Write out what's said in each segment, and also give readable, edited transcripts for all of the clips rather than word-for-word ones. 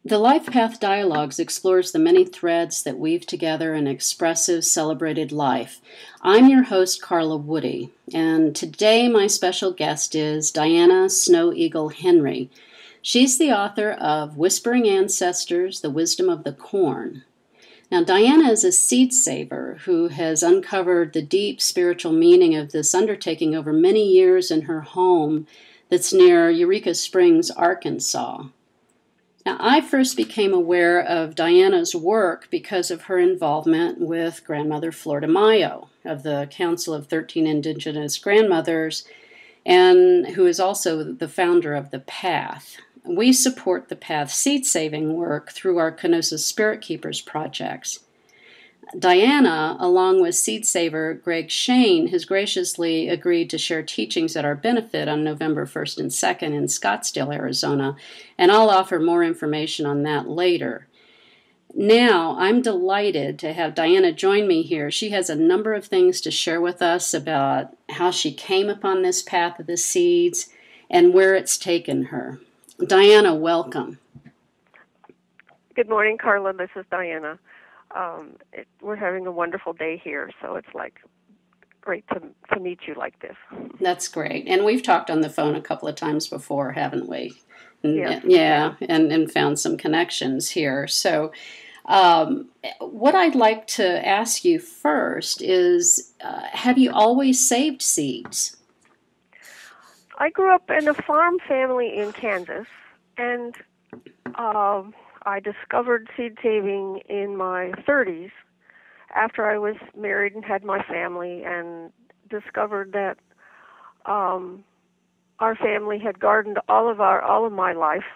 The Lifepath Dialogues explores the many threads that weave together an expressive, celebrated life. I'm your host, Carla Woody, and today my special guest is Dianna Snow Eagle Henry. She's the author of Whispering Ancestors, The Wisdom of the Corn. Now, Dianna is a seed saver who has uncovered the deep spiritual meaning of this undertaking over many years in her home that's near Eureka Springs, Arkansas. Now, I first became aware of Dianna's work because of her involvement with grandmother Flora DeMaio of the Council of 13 Indigenous Grandmothers, and who is also the founder of the Path. We support the Path seed-saving work through our Kenosis Spirit Keepers projects. Dianna, along with seed saver Greg Shane, has graciously agreed to share teachings at our benefit on November 1st and 2nd in Scottsdale, Arizona, and I'll offer more information on that later. Now, I'm delighted to have Dianna join me here. She has a number of things to share with us about how she came upon this path of the seeds and where it's taken her. Dianna, welcome. Good morning, Carla. This is Dianna. We're having a wonderful day here, so it's great to meet you like this. That's great. And we've talked on the phone a couple of times before, haven't we? Yes. Yeah, and found some connections here. So what I'd like to ask you first is, have you always saved seeds? I grew up in a farm family in Kansas, and I discovered seed saving in my 30s after I was married and had my family, and discovered that our family had gardened all of my life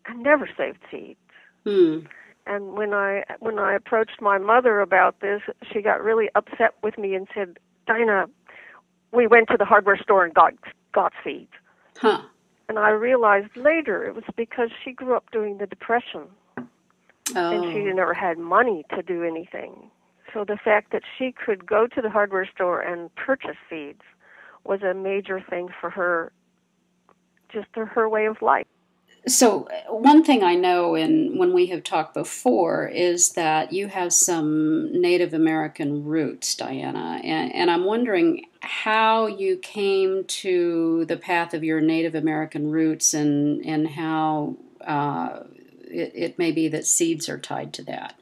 and never saved seeds. And when I approached my mother about this, she got really upset with me and said, "Dianna, we went to the hardware store and got seeds." Huh. And I realized later it was because she grew up during the Depression. And she never had money to do anything. So the fact that she could go to the hardware store and purchase seeds was a major thing for her, just her way of life. So one thing I know, and when we have talked before, is that you have some Native American roots, Dianna, and I'm wondering how you came to the path of your Native American roots and how it may be that seeds are tied to that.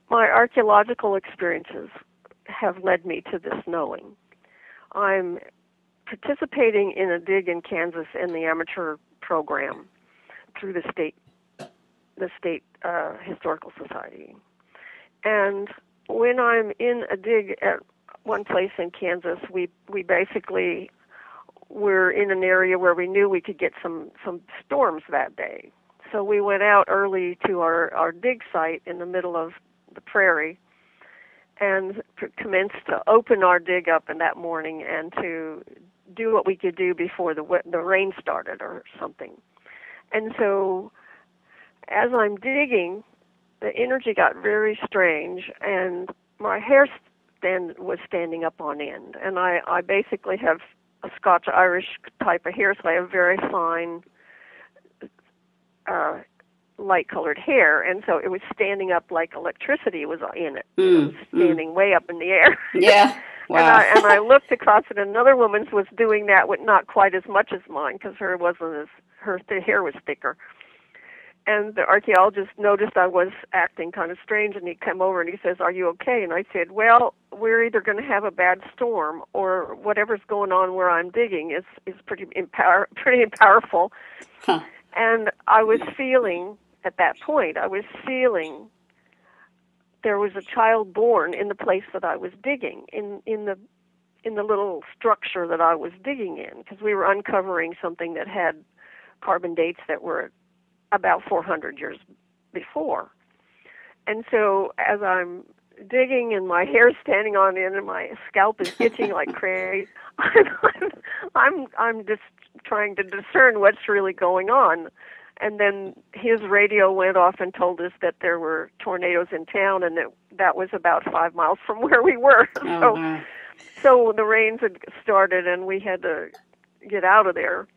My archaeological experiences have led me to this knowing. I'm participating in a dig in Kansas in the amateur program through the state historical society. And when I'm in a dig at one place in Kansas, we basically were in an area where we knew we could get some storms that day. So we went out early to our dig site in the middle of the prairie and commenced to open our dig up in that morning and to do what we could do before the rain started or something. And so as I'm digging, the energy got very strange, and my hair was standing up on end. And I basically have a Scotch-Irish type of hair, so I have very fine light-colored hair, and so it was standing up like electricity was in it. It was standing way up in the air. Yeah, wow. and I looked across it, and another woman's was doing that with not quite as much as mine, because her hair was thicker. And the archaeologist noticed I was acting kind of strange, and he came over and he says, "Are you okay?" And I said, "Well, we're either going to have a bad storm, or whatever's going on where I'm digging is pretty powerful." Huh. And I was feeling, at that point, there was a child born in the place that I was digging, in the little structure that I was digging in, because we were uncovering something that had carbon dates that were about 400 years before. And so as I'm digging and my hair's standing on end and my scalp is itching like crazy, I'm just trying to discern what's really going on. And then his radio went off and told us that there were tornadoes in town, and that was about 5 miles from where we were. So the rains had started, and we had to get out of there.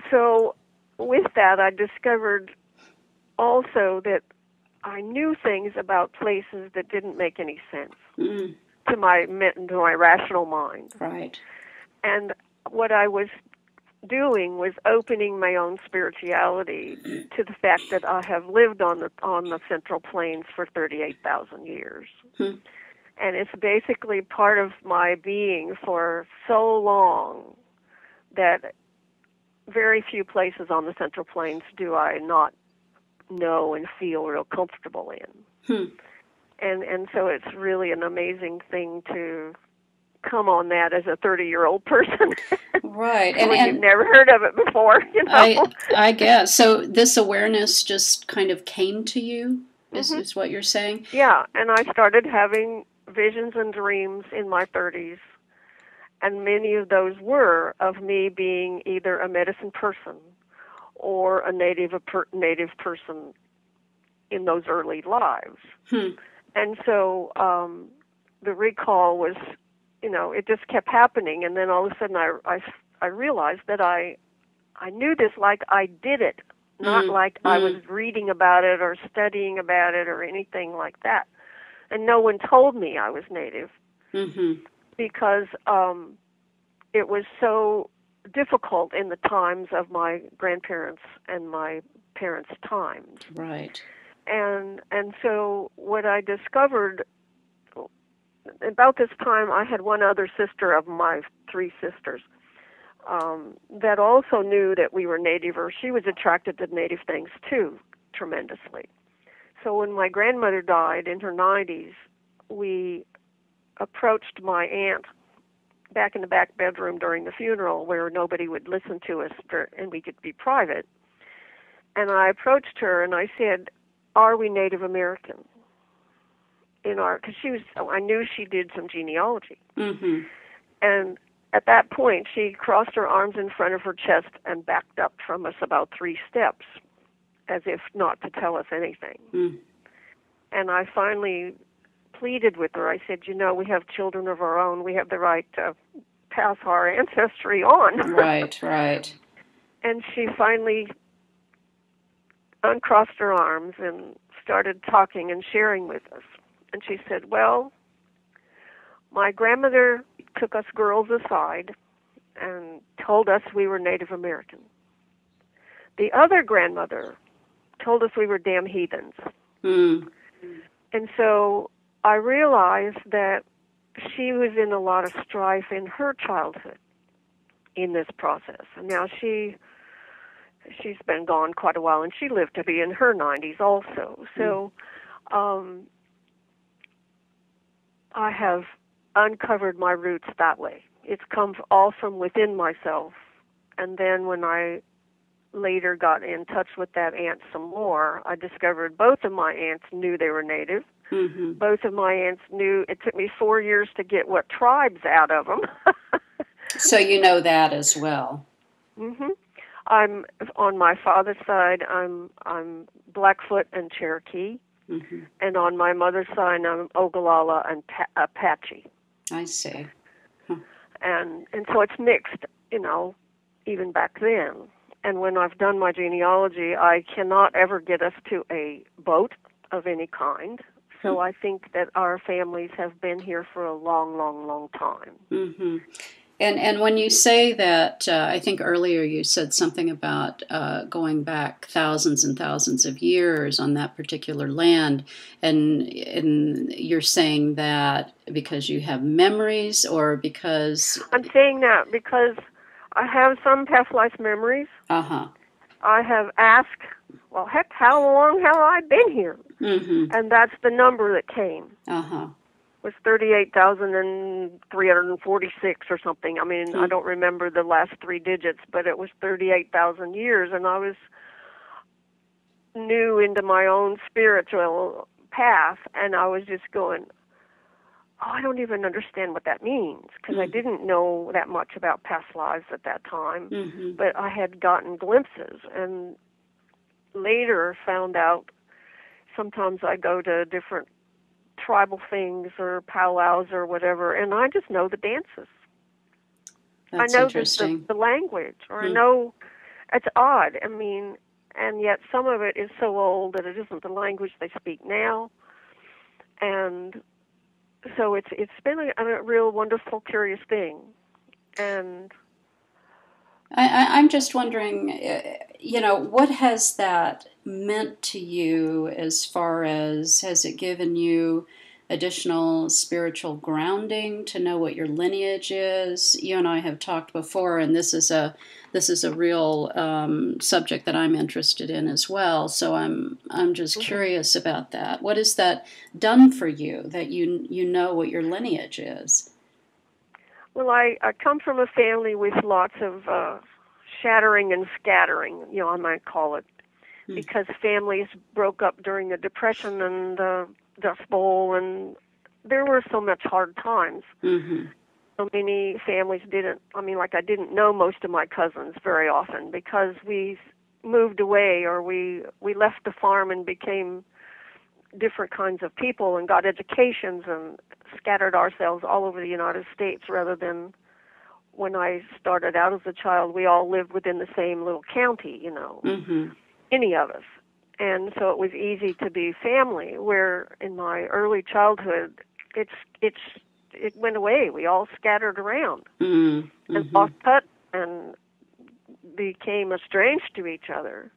So with that, I discovered also that I knew things about places that didn't make any sense to my rational mind. Right. And what I was doing was opening my own spirituality to the fact that I have lived on the Central Plains for 38,000 years. And it's basically part of my being for so long that very few places on the Central Plains do I not know and feel real comfortable in. And so it's really an amazing thing to come on that as a 30-year-old person. Right. And you've never heard of it before, you know. I guess. So this awareness just kind of came to you, is what you're saying? Yeah, and I started having visions and dreams in my 30s, and many of those were of me being either a medicine person or a native person in those early lives. And so the recall was, you know, it just kept happening, and then all of a sudden I realized that I knew this like I did it, not like I was reading about it or studying about it or anything like that. And no one told me I was native because it was so difficult in the times of my grandparents and my parents' times. Right. And so what I discovered about this time, I had one other sister of my three sisters that also knew that we were native, or she was attracted to native things too, tremendously. So when my grandmother died in her 90s, we approached my aunt back in the back bedroom during the funeral where nobody would listen to us and we could be private. And I approached her and I said, "Are we Native American?" Because I knew she did some genealogy. And at that point, she crossed her arms in front of her chest and backed up from us about 3 steps, as if not to tell us anything. And I finally pleaded with her. I said, "You know, we have children of our own. We have the right to pass our ancestry on." Right, right. And she finally uncrossed her arms and started talking and sharing with us. And she said, "Well, my grandmother took us girls aside and told us we were Native American. The other grandmother told us we were damn heathens." And so I realized that she was in a lot of strife in her childhood in this process. And now she's been gone quite a while, and she lived to be in her 90s also. So I have uncovered my roots that way. It's come all from within myself. And then when I later got in touch with that aunt some more, I discovered both of my aunts knew they were Native. Both of my aunts knew. It took me 4 years to get what tribes out of them. So you know that as well. I'm on my father's side. I'm Blackfoot and Cherokee, and on my mother's side, I'm Ogallala and Apache. I see. And so it's mixed, you know, even back then. And when I've done my genealogy, I cannot ever get us to a boat of any kind. So I think that our families have been here for a long, long, long time. And when you say that, I think earlier you said something about going back thousands and thousands of years on that particular land, and you're saying that because you have memories, or because... I'm saying that because I have some past life memories. I have asked, well, heck, how long have I been here? And that's the number that came. Was 38,346 or something. I mean, I don't remember the last 3 digits, but it was 38,000 years, and I was new into my own spiritual path, and I was just going, oh, I don't even understand what that means, because I didn't know that much about past lives at that time, but I had gotten glimpses, and later found out sometimes I go to different tribal things or powwows or whatever, and I just know the dances. That's I know interesting. the language, or I know, it's odd. I mean, and yet some of it is so old that it isn't the language they speak now. And so it's been a real wonderful, curious thing. And I'm just wondering, what has that meant to you as far as, has it given you additional spiritual grounding to know what your lineage is? You and I have talked before, and this is a real subject that I'm interested in as well. So I'm just curious about that. What has that done for you, that you know what your lineage is? well, I come from a family with lots of shattering and scattering, I might call it, because families broke up during the Depression and the Dust Bowl, and there were so much hard times. Mm-hmm. So many families I didn't know most of my cousins very often because we moved away, or we left the farm and became different kinds of people and got educations and scattered ourselves all over the United States, rather than when I started out as a child, we all lived within the same little county, Mm-hmm. any of us. And so it was easy to be family, where in my early childhood, it went away. We all scattered around Mm-hmm. and lost touch and became estranged to each other.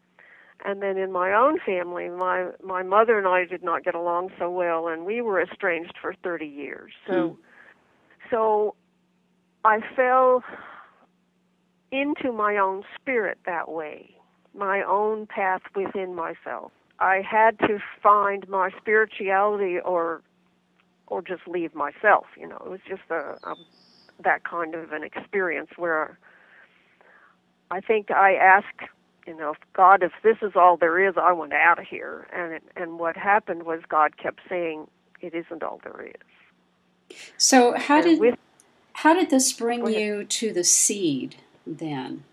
And then in my own family, my mother and I did not get along so well, and we were estranged for 30 years. So I fell into my own spirit that way, my own path within myself. I had to find my spirituality or just leave myself. It was just that kind of an experience where I think I asked, God, if this is all there is, I want out of here. And what happened was God kept saying, it isn't all there is. So how did this bring you to the seed then?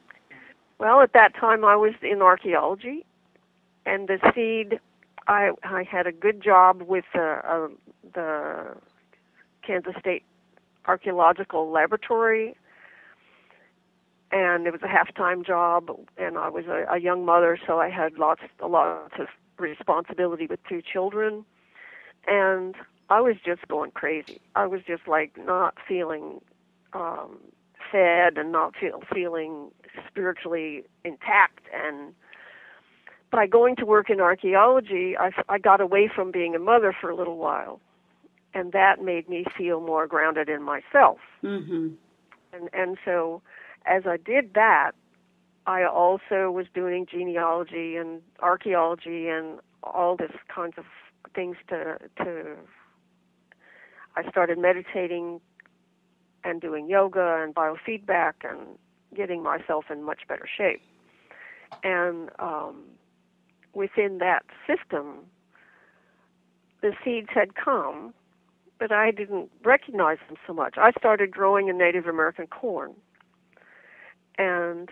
Well, at that time I was in archaeology, and the seed, I had a good job with the Kansas State Archaeological Laboratory, and it was a half-time job, and I was a young mother, so I had lots of responsibility with 2 children, and I was just going crazy. I was just not feeling fed and not feeling spiritually intact. And by going to work in archaeology, I got away from being a mother for a little while, and that made me feel more grounded in myself. Mm-hmm. And so as I did that, I also was doing genealogy and archaeology and all this kinds of things I started meditating and doing yoga and biofeedback and getting myself in much better shape. And within that system, the seeds had come, but I didn't recognize them so much. I started growing a Native American corn, and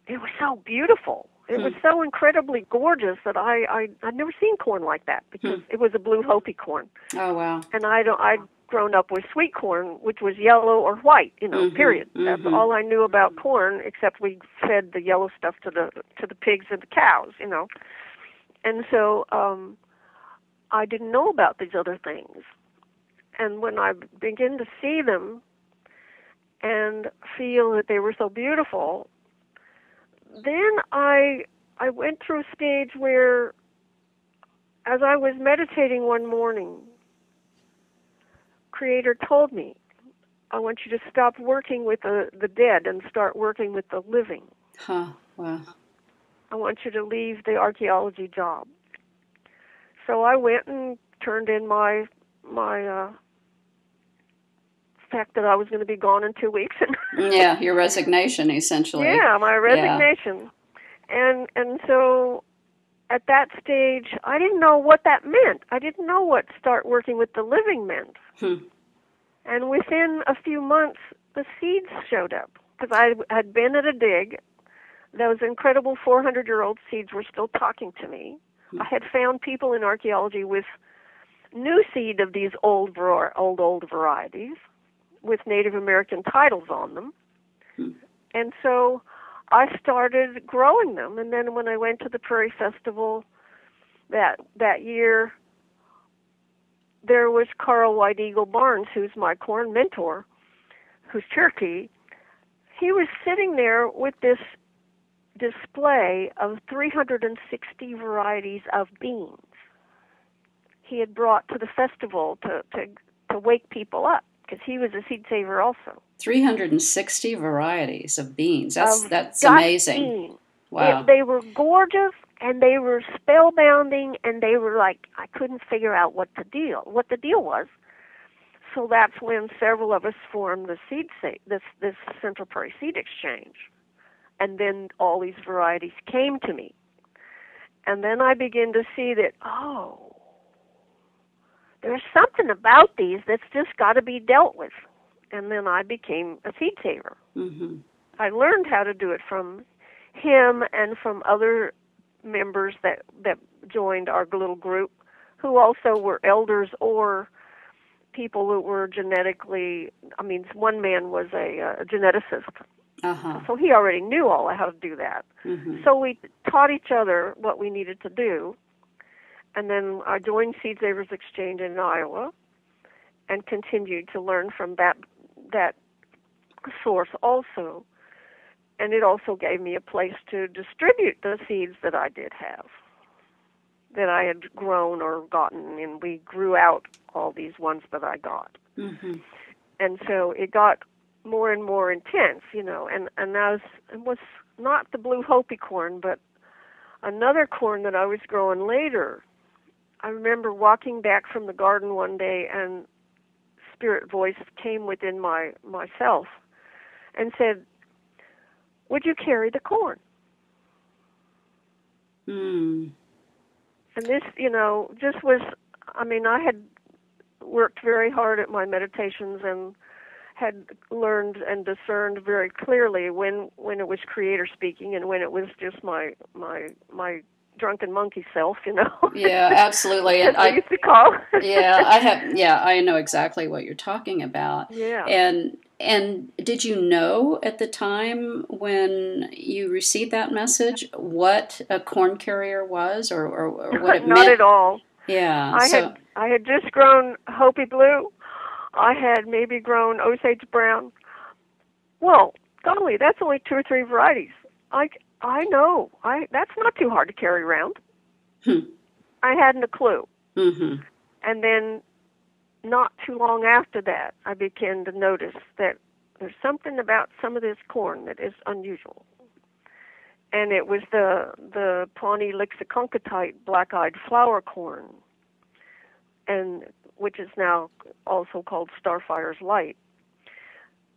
it was so beautiful. It was so incredibly gorgeous that I'd never seen corn like that, because it was a blue Hopi corn. Oh, wow. And I'd grown up with sweet corn, which was yellow or white, period. That's all I knew about corn, except we fed the yellow stuff to the pigs and the cows, And so I didn't know about these other things. And when I began to see them and feel that they were so beautiful, then I went through a stage where, as I was meditating one morning, Creator told me, I want you to stop working with the dead and start working with the living. Huh, wow. I want you to leave the archaeology job. So I went and turned in my fact that I was going to be gone in 2 weeks. Yeah, your resignation, essentially. Yeah, my resignation. Yeah. And so at that stage, I didn't know what that meant. I didn't know what start working with the living meant. And within a few months, the seeds showed up, because I had been at a dig. Those incredible 400-year-old seeds were still talking to me. I had found people in archaeology with new seed of these old varieties with Native American titles on them. And so I started growing them. And then when I went to the Prairie Festival that year, there was Carl White Eagle Barnes, who's my corn mentor, who's Cherokee. He was sitting there with this display of 360 varieties of beans he had brought to the festival to wake people up, because he was a seed saver also. 360 varieties of beans. That's gut amazing. Bean. Wow. They were gorgeous, and they were spellbinding, and they were like, I couldn't figure out what the deal was. So that's when several of us formed the this Central Prairie Seed Exchange. And then all these varieties came to me. And then I began to see that, there's something about these that's just got to be dealt with. And then I became a seed saver. Mm-hmm. I learned how to do it from him and from other members that joined our little group, who also were elders or people who were genetically, one man was a geneticist. Uh-huh. So he already knew how to do that. Mm-hmm. So we taught each other what we needed to do. And then I joined Seed Savers Exchange in Iowa and continued to learn from that source also. And it also gave me a place to distribute the seeds that I did have, that I had grown or gotten, and we grew out all these ones that I got. Mm-hmm. And so it got more and more intense, and that was not the Blue Hopi corn, but another corn that I was growing later. I remember walking back from the garden one day, and spirit voice came within myself and said, would you carry the corn? Mm. And this, just was, I had worked very hard at my meditations and had learned and discerned very clearly when it was creator speaking and when it was just my drunken monkey self, Yeah, absolutely. And I used to call. I know exactly what you're talking about. Yeah. And did you know at the time when you received that message what a corn carrier was or what it meant? Not at all. Yeah. I had just grown Hopi Blue. I had maybe grown Osage Brown. Well, golly, that's only 2 or 3 varieties. I know. That's not too hard to carry around. I hadn't a clue. Mm-hmm. And then not too long after that, I began to notice that there's something about some of this corn that is unusual. And it was the Pawnee Lixoconkatite black-eyed flower corn, and which is now also called Starfire's Light,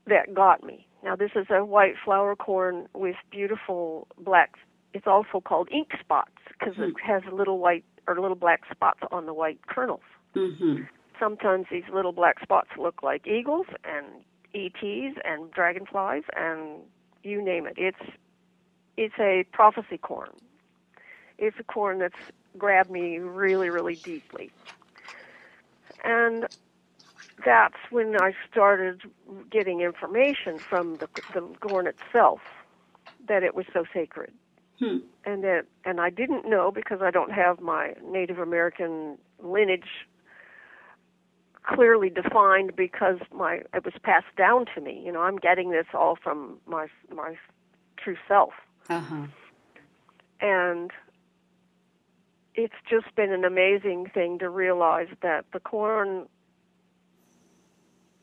that got me. Now, this is a white flower corn with beautiful black, it's also called ink spots, because it has little white or little black spots on the white kernels. Mm-hmm. Sometimes these little black spots look like eagles and ETs and dragonflies and you name it. It's a prophecy corn. It's a corn that's grabbed me really, really deeply. And that's when I started getting information from the corn itself that it was so sacred. And I didn't know, because I don't have my Native American lineage clearly defined, because it was passed down to me. I'm getting this all from my true self. Uh-huh. And it's just been an amazing thing to realize that the corn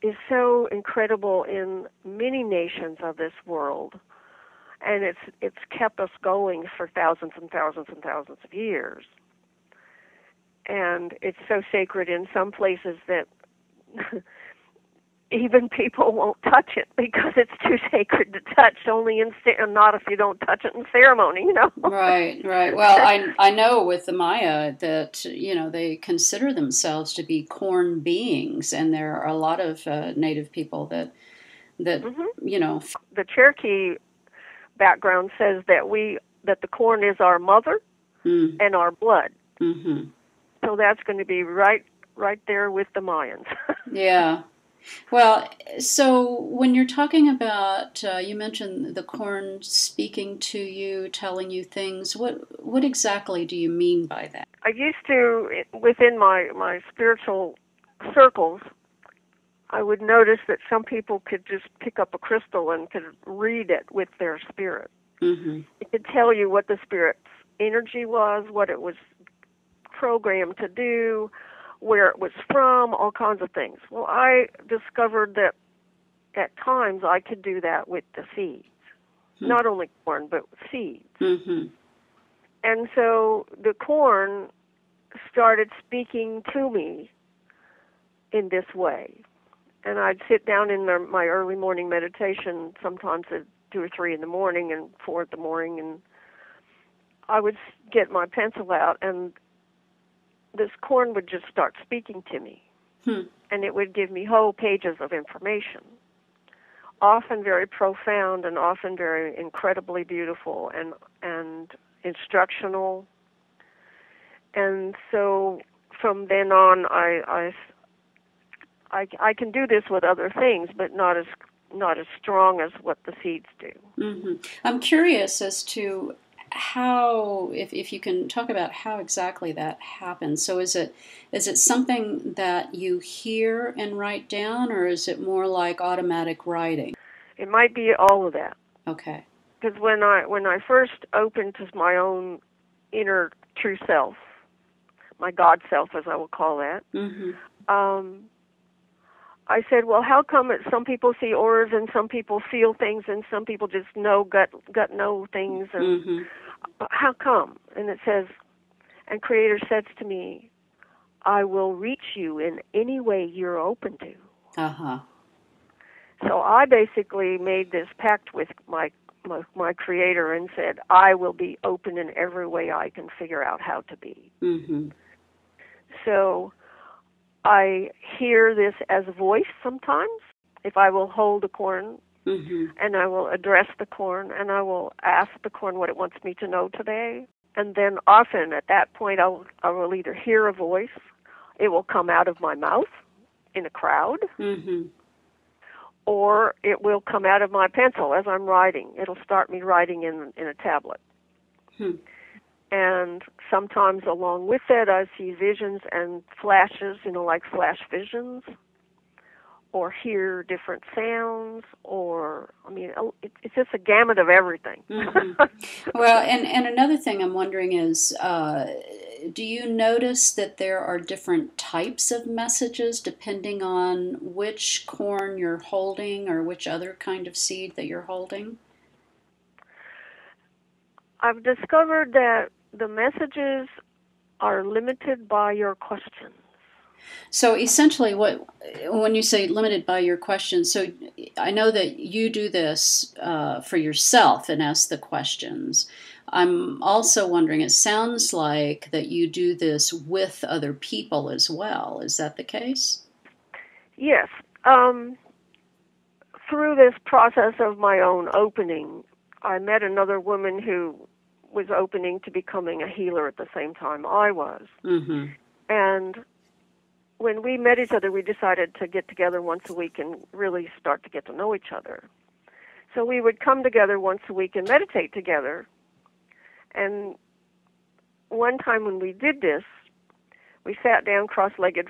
is so incredible in many nations of this world, and it's kept us going for thousands and thousands and thousands of years. And it's so sacred in some places that even people won't touch it because it's too sacred to touch. Only not if you don't touch it in ceremony, Right. Well, I know with the Maya that they consider themselves to be corn beings, and there are a lot of Native people that The Cherokee background says that the corn is our mother and our blood. Mm-hmm. So that's going to be right there with the Mayans. Yeah. Well, so when you're talking about, you mentioned the corn speaking to you, telling you things. What exactly do you mean by that? I used to, within my spiritual circles, I would notice that some people could just pick up a crystal and could read it with their spirit. Mm-hmm. It could tell you what the spirit's energy was, what it was programmed to do, where it was from, all kinds of things. Well, I discovered that at times I could do that with the seeds. Mm-hmm. Not only corn, but seeds. Mm-hmm. And so the corn started speaking to me in this way. And I'd sit down in my early morning meditation, sometimes at 2 or 3 in the morning and 4 in the morning, and I would get my pencil out, and this corn would just start speaking to me. And it would give me whole pages of information, often very profound and often very incredibly beautiful and instructional. And so from then on, I can do this with other things, but not as strong as what the seeds do. Mm-hmm. I'm curious as to how, if you can talk about how exactly that happens. So is it something that you hear and write down, or is it more like automatic writing? It might be all of that. Okay. Because when I first opened to my own inner true self, my God self, as I will call that, Mm-hmm. I said, well, how come some people see auras and some people feel things and some people just know gut know things, and Mm-hmm. how come? And it says, and Creator says to me, I will reach you in any way you're open to. Uh-huh. So I basically made this pact with my Creator and said, I will be open in every way I can figure out how to be. Mm-hmm. So I hear this as a voice sometimes. If I will hold the corn, Mm-hmm. and I will address the corn, and I will ask the corn what it wants me to know today. And then often at that point I will either hear a voice, it will come out of my mouth in a crowd, Mm-hmm. or it will come out of my pencil as I'm writing. It'll start me writing in a tablet. And sometimes along with that I see visions and flashes, like flash visions, or hear different sounds, or, it's just a gamut of everything. Mm-hmm. Well, and another thing I'm wondering is, do you notice that there are different types of messages depending on which corn you're holding or which other kind of seed that you're holding? I've discovered that the messages are limited by your questions. So essentially, when you say limited by your questions, so I know that you do this for yourself and ask the questions. I'm also wondering, it sounds like that you do this with other people as well. Is that the case? Yes. Through this process of my own opening, I met another woman who was opening to becoming a healer at the same time I was. Mm-hmm. And when we met each other, we decided to get together once a week and really start to get to know each other. So we would come together once a week and meditate together. And one time when we did this, we sat down cross-legged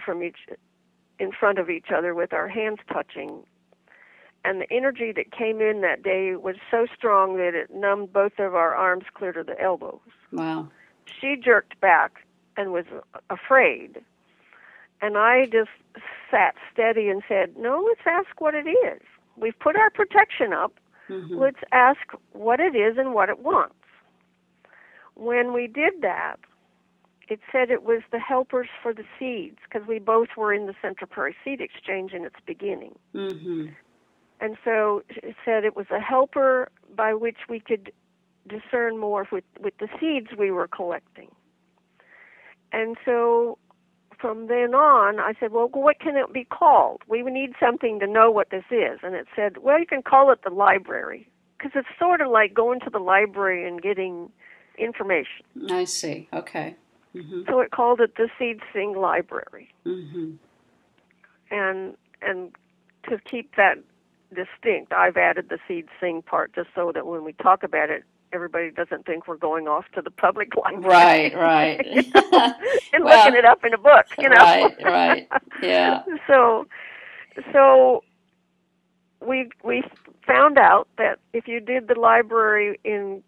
in front of each other with our hands touching. And the energy that came in that day was so strong that it numbed both of our arms clear to the elbows. Wow. She jerked back and was afraid. And I just sat steady and said, no, let's ask what it is. We've put our protection up. Mm-hmm. Let's ask what it is and what it wants. When we did that, it said it was the helpers for the seeds, because we both were in the Central Prairie Seed Exchange in its beginning. Mm-hmm. And so it said it was a helper by which we could discern more with the seeds we were collecting. And so from then on, I said, well, what can it be called? We need something to know what this is. And it said, well, you can call it the library, because it's sort of like going to the library and getting information. I see. Okay. Mm-hmm. So it called it the Seed Sing Library. Mm-hmm. And to keep that distinct, I've added the seed sing part just so that when we talk about it, everybody doesn't think we're going off to the public library. Right. You know, and Well, looking it up in a book, you know. Right. Yeah. So we found out that if you did the library in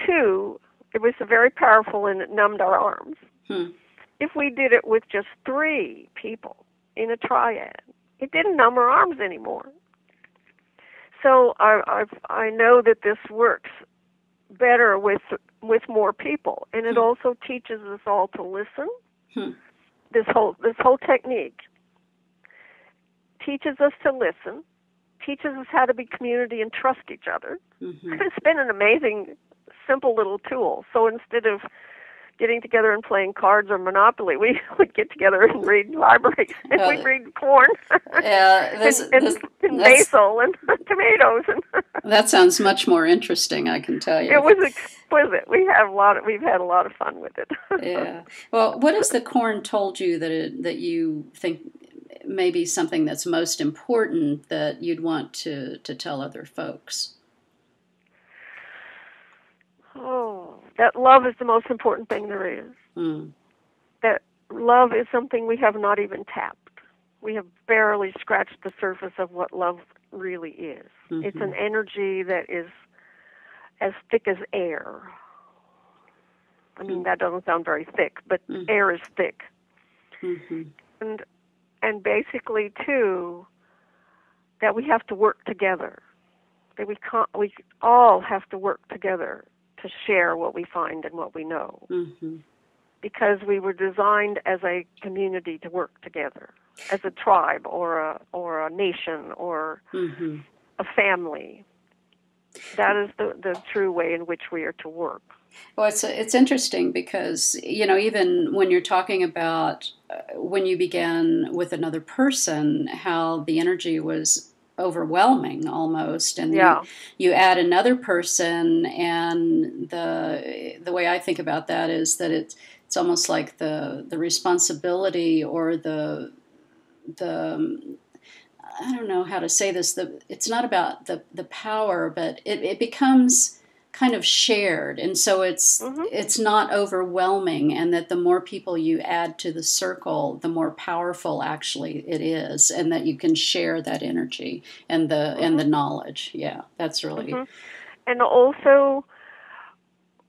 2, it was very powerful and it numbed our arms. If we did it with just 3 people in a triad, it didn't numb our arms anymore. So I know that this works better with more people, and it also teaches us all to listen. This whole technique teaches us to listen, teaches us how to be community and trust each other. It's been an amazing, simple little tool. So instead of getting together and playing cards or Monopoly, we would get together and read libraries, and we'd read corn, and basil, and tomatoes. That sounds much more interesting, I can tell you. It was exquisite. We've had a lot of fun with it. Yeah. Well, what has the corn told you that you think may be something that's most important that you'd want to tell other folks? Oh, that love is the most important thing there is. That love is something we have not even tapped. We have barely scratched the surface of what love really is. It's an energy that is as thick as air. I mean, that doesn't sound very thick, but air is thick. And basically, too, that we have to work together. That we all have to work together to share what we find and what we know. Because we were designed as a community to work together, as a tribe or a nation or a family. That is the true way in which we are to work. Well, it's interesting because, even when you're talking about when you began with another person, how the energy was overwhelming almost, and you add another person, and the way I think about that is that it's almost like the responsibility or the I don't know how to say this. It's not about the power, but it becomes kind of shared, and so it's not overwhelming, and that the more people you add to the circle, the more powerful actually it is, and that you can share that energy and the knowledge. Yeah, that's really. And also,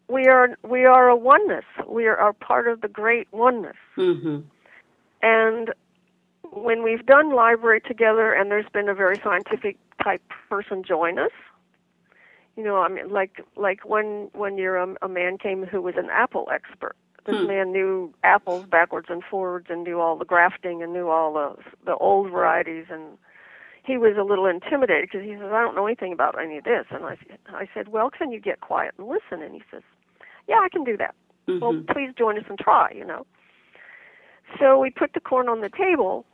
we are a oneness. We are part of the great oneness. And when we've done library together, and there's been a very scientific type person join us. I mean, like one year a man came who was an apple expert. This man knew apples backwards and forwards and knew all the grafting and knew all the old varieties. And he was a little intimidated because he says, I don't know anything about any of this. And I said, well, can you get quiet and listen? And he says, yeah, I can do that. Well, please join us and try, So we put the corn on the table,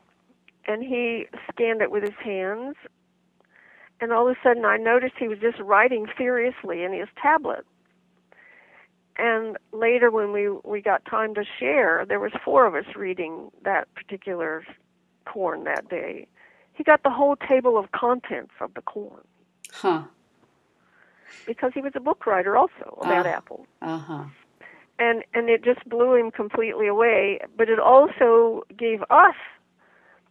and he scanned it with his hands. And all of a sudden, I noticed he was just writing furiously in his tablet. And later, when we got time to share, there was 4 of us reading that particular corn that day. He got the whole table of contents of the corn. Because he was a book writer also about apples. And it just blew him completely away. But it also gave us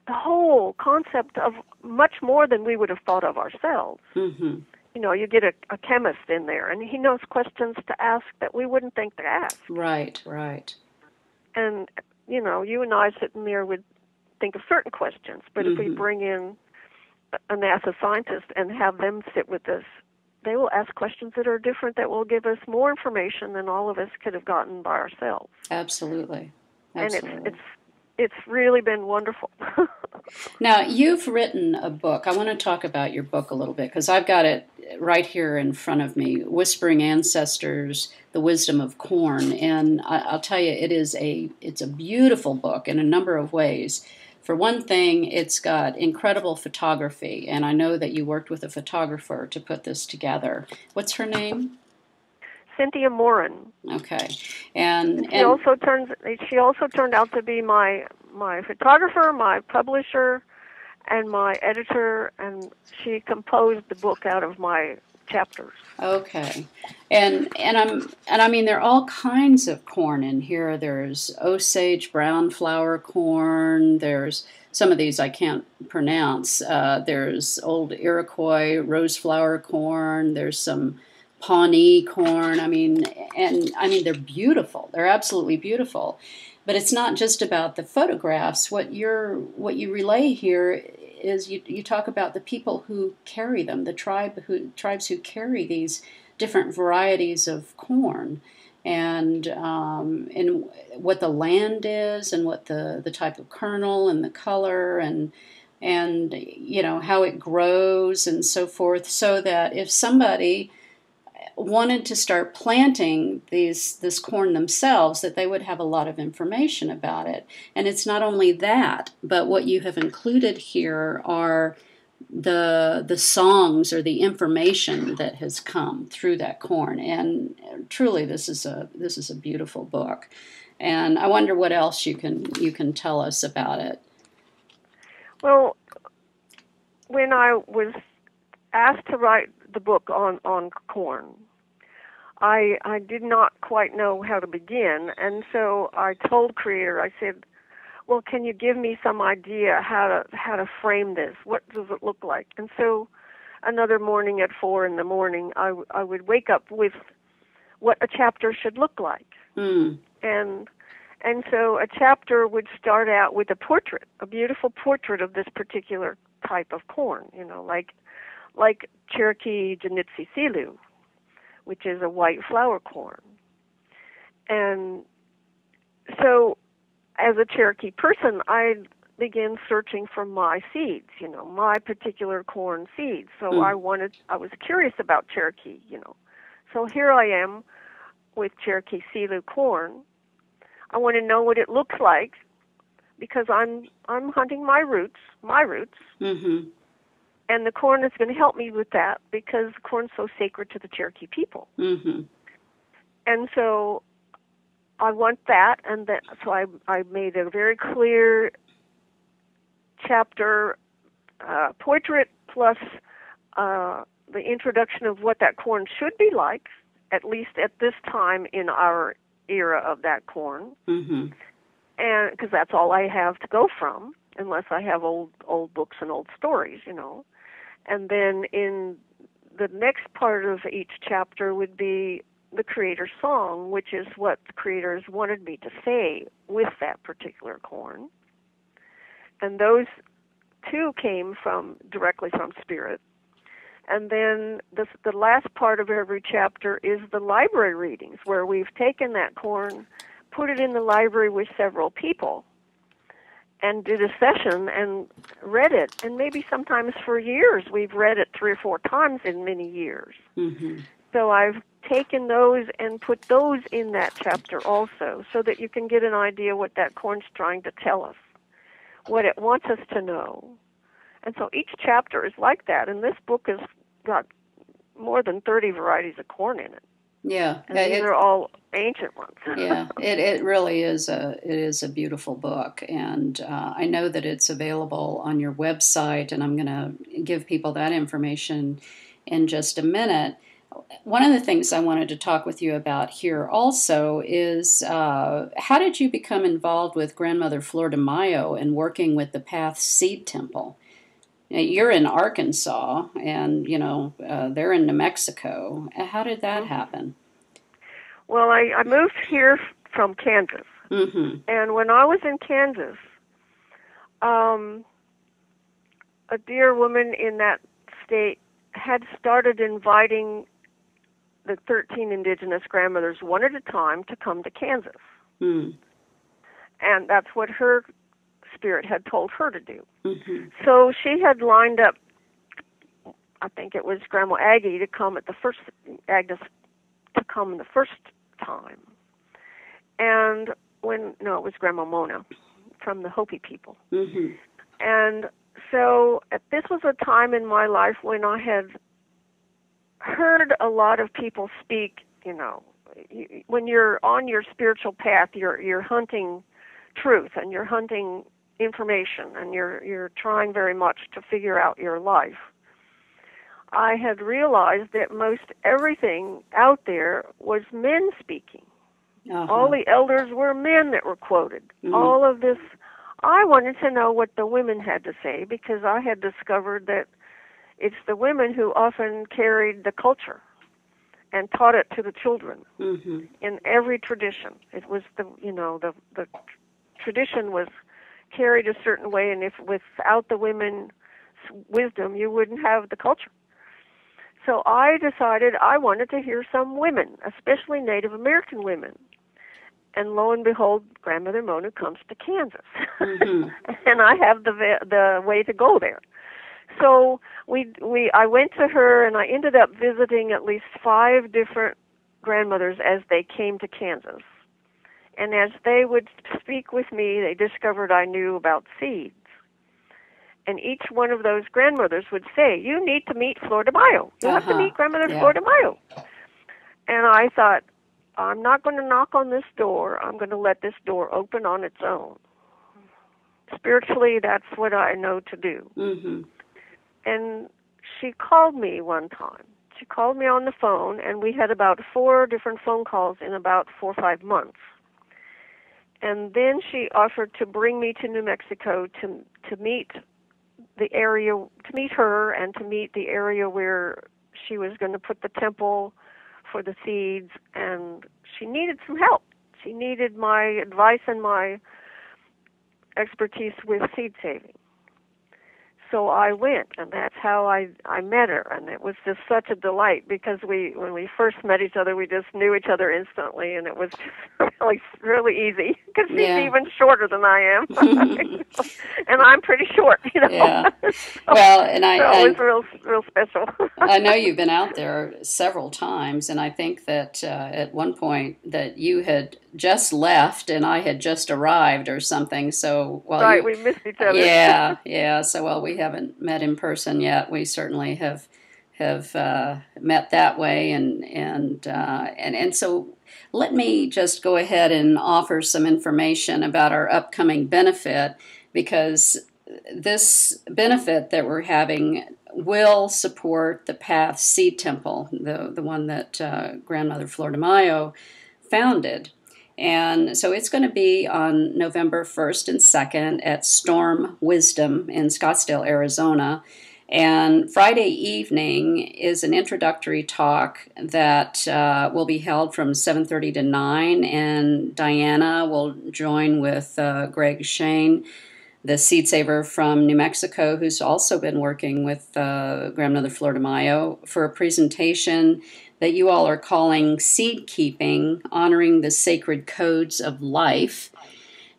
the whole concept of much more than we would have thought of ourselves. You get a chemist in there, and he knows questions to ask that we wouldn't think to ask. Right. And, you and I sitting there would think of certain questions, but if we bring in a NASA scientist and have them sit with us, they will ask questions that are different, that will give us more information than all of us could have gotten by ourselves. Absolutely. And it's really been wonderful. Now, you've written a book. I want to talk about your book a little bit, because I've got it right here in front of me, Whispering Ancestors, The Wisdom of Corn. And I'll tell you, it's a beautiful book in a number of ways. For one thing, it's got incredible photography, and I know that you worked with a photographer to put this together. What's her name? Cynthia Morin. Okay, and she also turned out to be my photographer, my publisher, and my editor, and she composed the book out of my chapters. Okay, and I mean there are all kinds of corn in here. There's Osage brown flour corn. There's some of these I can't pronounce. There's old Iroquois rose flower corn. There's some Pawnee corn. I mean they're beautiful. They're absolutely beautiful. But it's not just about the photographs. What you relay here is you talk about the people who carry them, the tribes who carry these different varieties of corn, and what the land is, and what the type of kernel and the color, and how it grows and so forth, so that if somebody wanted to start planting this corn themselves, that they would have a lot of information about it. And it's not only that, but what you have included here are the songs or the information that has come through that corn. And truly, this is a beautiful book. And I wonder what else you can tell us about it. Well, when I was asked to write the book on corn, I did not quite know how to begin, and so I told Creator, I said, well, can you give me some idea how to frame this? What does it look like? And so another morning at 4 a.m, I would wake up with what a chapter should look like. Mm. And so a chapter would start out with a portrait, a beautiful portrait of this particular type of corn, like Cherokee Janitsi Silu, which is a white flour corn. And so as a Cherokee person, I began searching for my seeds, my particular corn seeds. So I was curious about Cherokee, So here I am with Cherokee Silu corn. I want to know what it looks like because I'm hunting my roots. Mm-hmm. And the corn is going to help me with that because corn's so sacred to the Cherokee people. Mm-hmm. And so I want that, and so I made a very clear chapter portrait plus the introduction of what that corn should be like, at least at this time in our era of that corn. Mm-hmm. And because that's all I have to go from, unless I have old books and old stories, And then in the next part of each chapter would be the Creator's song, which is what the Creators wanted me to say with that particular corn. And those two came directly from Spirit. And then the last part of every chapter is the library readings, where we've taken that corn, put it in the library with several people, and did a session and read it. And maybe sometimes for years. We've read it 3 or 4 times in many years. Mm-hmm. So I've taken those and put those in that chapter also, so that you can get an idea what that corn's trying to tell us, what it wants us to know. And so each chapter is like that. And this book has got more than 30 varieties of corn in it. Yeah, and these are all ancient ones. Yeah, it really is a beautiful book, and I know that it's available on your website, and I'm going to give people that information in just a minute. One of the things I wanted to talk with you about here also is how did you become involved with Grandmother Flora DeMaio and working with the Path Seed Temple? You're in Arkansas, and they're in New Mexico. How did that happen? Well, I moved here from Kansas, and when I was in Kansas, a dear woman in that state had started inviting the 13 indigenous grandmothers one at a time to come to Kansas, and that's what her spirit had told her to do. So she had lined up, I think it was Grandma Aggie to come at the first, Agnes to come the first time. And it was Grandma Mona from the Hopi people. And so this was a time in my life when I had heard a lot of people speak, when you're on your spiritual path, you're hunting truth, and you're hunting information and you're trying very much to figure out your life, I had realized that most everything out there was men speaking. All the elders were men that were quoted. All of this, I wanted to know what the women had to say, because I had discovered that it's the women who often carried the culture and taught it to the children in every tradition. It was the tradition was carried a certain way, and if without the women's wisdom, you wouldn't have the culture. So I decided I wanted to hear some women, especially Native American women. And lo and behold, Grandmother Mona comes to Kansas, and I have the way to go there. So I went to her, and I ended up visiting at least 5 different grandmothers as they came to Kansas. And as they would speak with me, they discovered I knew about seeds. And each one of those grandmothers would say, "You need to meet Flora DeMaio. You have to meet Grandmother Flora DeMaio." And I thought, I'm not going to knock on this door. I'm going to let this door open on its own. Spiritually, that's what I know to do. And she called me one time. She called me on the phone, and we had about 4 different phone calls in about 4 or 5 months. And then she offered to bring me to New Mexico to meet the area, to meet her, and to meet the area where she was going to put the temple for the seeds, and she needed some help. She needed my advice and my expertise with seed saving. So I went, and that's how I met her, and it was just such a delight, because when we first met each other, we just knew each other instantly, and it was just really easy, because she's even shorter than I am, and I'm pretty short, Yeah. Well, and so it was real special. I know you've been out there several times, and I think that at one point that you had just left and I had just arrived or something. So we missed each other. Yeah. So while we haven't met in person yet, we certainly have met that way, and so let me just go ahead and offer some information about our upcoming benefit, because this benefit that we're having will support the Path Seed Temple, the one that Grandmother Flora DeMaio founded. And so it's going to be on November 1st and 2nd at Storm Wisdom in Scottsdale, Arizona. And Friday evening is an introductory talk that will be held from 7:30 to 9, and Dianna will join with Greg Shane, the seed saver from New Mexico, who's also been working with Grandmother Flora DeMaio, for a presentation that you all are calling Seed Keeping, Honoring the Sacred Codes of Life.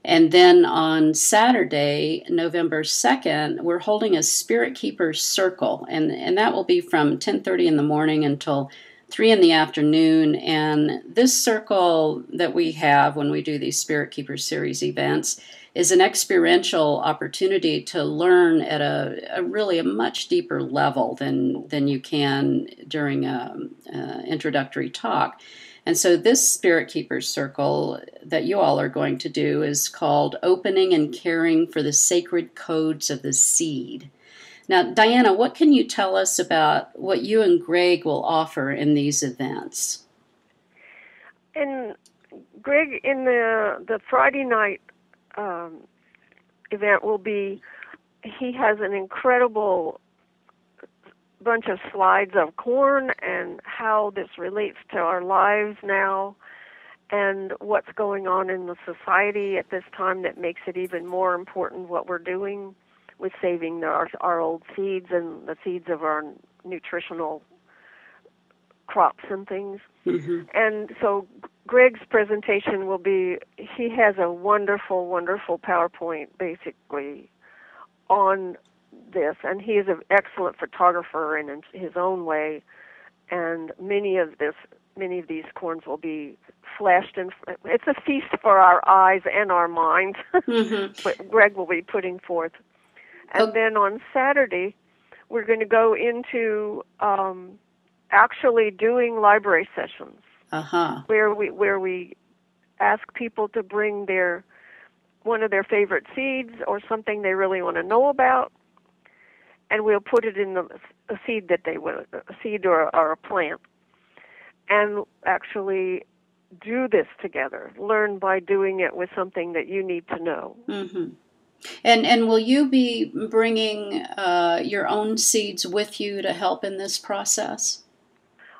And then on Saturday, November 2nd, we're holding a Spirit Keepers Circle, and that will be from 10:30 in the morning until 3 in the afternoon. And this circle that we have when we do these Spirit Keepers series events is an experiential opportunity to learn at a really a much deeper level than you can during an introductory talk. And so this Spirit Keepers Circle that you all are going to do is called Opening and Caring for the Sacred Codes of the Seed. Now, Dianna, what can you tell us about what you and Greg will offer in these events? And Greg, in the Friday night event he has an incredible bunch of slides of corn and how this relates to our lives now and what's going on in the society at this time that makes it even more important what we're doing with saving our old seeds and the seeds of our nutritional crops and things. And so Greg's presentation will be, he has a wonderful, wonderful PowerPoint basically on this, and he is an excellent photographer in his own way, and many of these corns will be flashed in. It's a feast for our eyes and our minds. What Greg will be putting forth. And then on Saturday, we're going to go into actually doing library sessions, where we ask people to bring their one of their favorite seeds or something they really want to know about, and we'll put it in a seed that they want, a seed or a plant, and actually do this together. Learn by doing it with something that you need to know. Mm-hmm. And will you be bringing your own seeds with you to help in this process?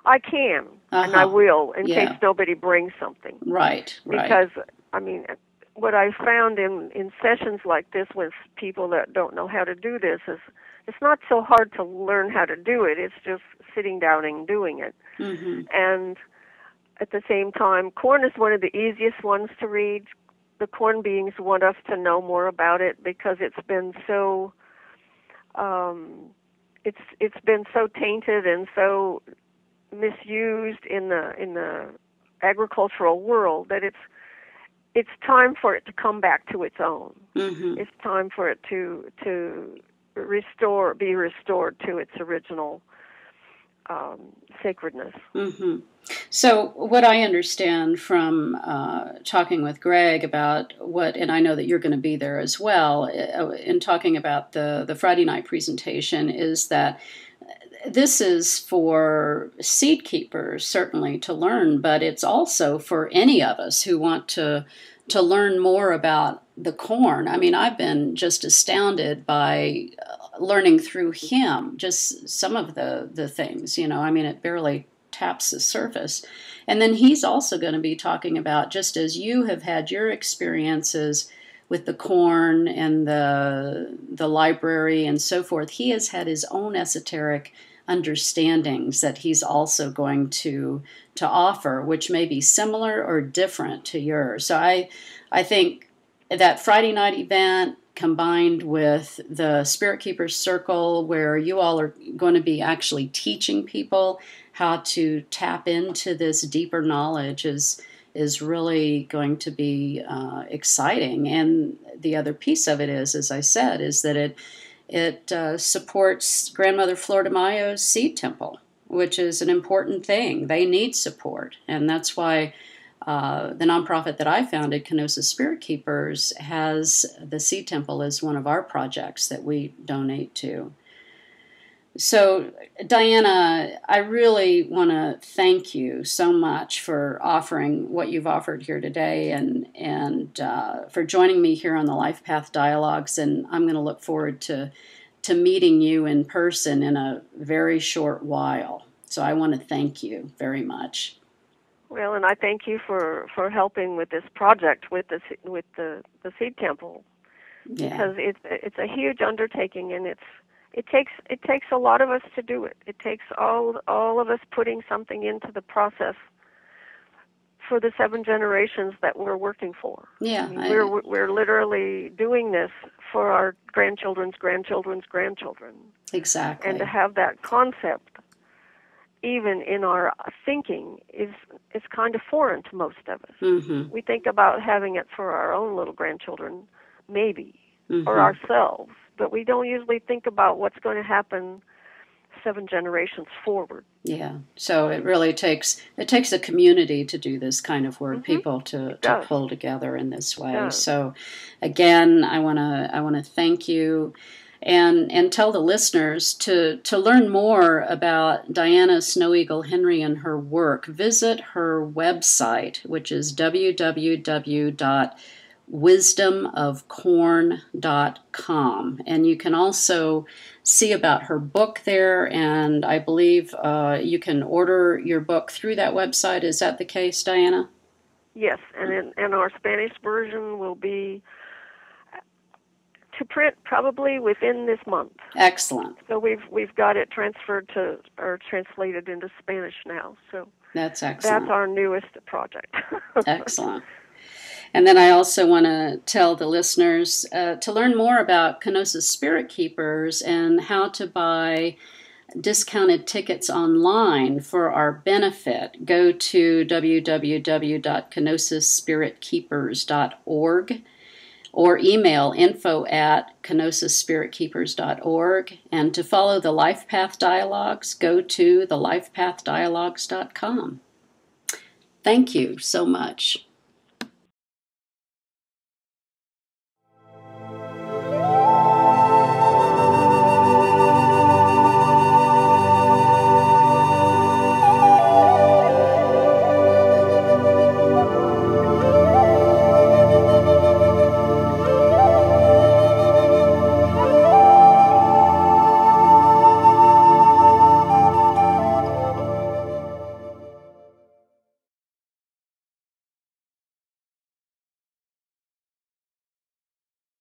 I can, and I will, in case nobody brings something. Right. Because, I mean, what I found in sessions like this with people that don't know how to do this is it's not so hard to learn how to do it. It's just sitting down and doing it. Mm-hmm. And at the same time, corn is one of the easiest ones to read. The corn beings want us to know more about it because it's been so it's been so tainted and so misused in the agricultural world that it's time for it to come back to its own. Mm-hmm. It's time for it to be restored to its original sacredness. Mm-hmm. So what I understand from talking with Greg about and I know that you're going to be there as well, in talking about the Friday night presentation, is that this is for seed keepers, certainly, to learn, but it's also for any of us who want to learn more about the corn. I mean, I've been just astounded by learning through him, just some of the things, I mean, it barely taps the surface. And then he's also going to be talking about, just as you have had your experiences with the corn and the library and so forth, he has had his own esoteric understandings that he's also going to offer, which may be similar or different to yours. So I think that Friday night event combined with the Spirit Keepers Circle, where you all are going to be actually teaching people how to tap into this deeper knowledge, is really going to be exciting. And the other piece of it is, as I said, is that it supports Grandmother Flora DeMaio's seed temple, which is an important thing. They need support, and that's why the nonprofit that I founded, Kenosis Spirit Keepers, has the seed temple as one of our projects that we donate to. So, Dianna, I really want to thank you so much for offering what you've offered here today, and for joining me here on the Lifepath Dialogues. And I'm going to look forward to meeting you in person in a very short while. So I want to thank you very much. Well, and I thank you for helping with this project with the seed temple, because it's a huge undertaking, and it takes a lot of us to do it. It takes all of us putting something into the process for the 7 generations that we're working for. Yeah, I mean, we're literally doing this for our grandchildren's grandchildren's grandchildren. Exactly. And to have that concept even in our thinking is kind of foreign to most of us. Mm-hmm. We think about having it for our own little grandchildren, maybe, mm-hmm. or ourselves, but we don't usually think about what's going to happen 7 generations forward. Yeah, so it really takes a community to do this kind of work, mm-hmm. people to pull together in this way. So, again, I want to thank you. And tell the listeners to learn more about Dianna Snow Eagle Henry and her work. Visit her website, which is www.wisdomofcorn.com. And you can also see about her book there, and I believe you can order your book through that website. Is that the case, Dianna? Yes, and our Spanish version will be to print probably within this month. Excellent. So we've got it transferred to or translated into Spanish now. So that's excellent. That's our newest project. Excellent. And then I also want to tell the listeners to learn more about Kenosis Spirit Keepers and how to buy discounted tickets online for our benefit. Go to www.kenosisspiritkeepers.org. or email info@kenosisspiritkeepers.org. And to follow the Lifepath Dialogues, go to thelifepathdialogues.com. Thank you so much.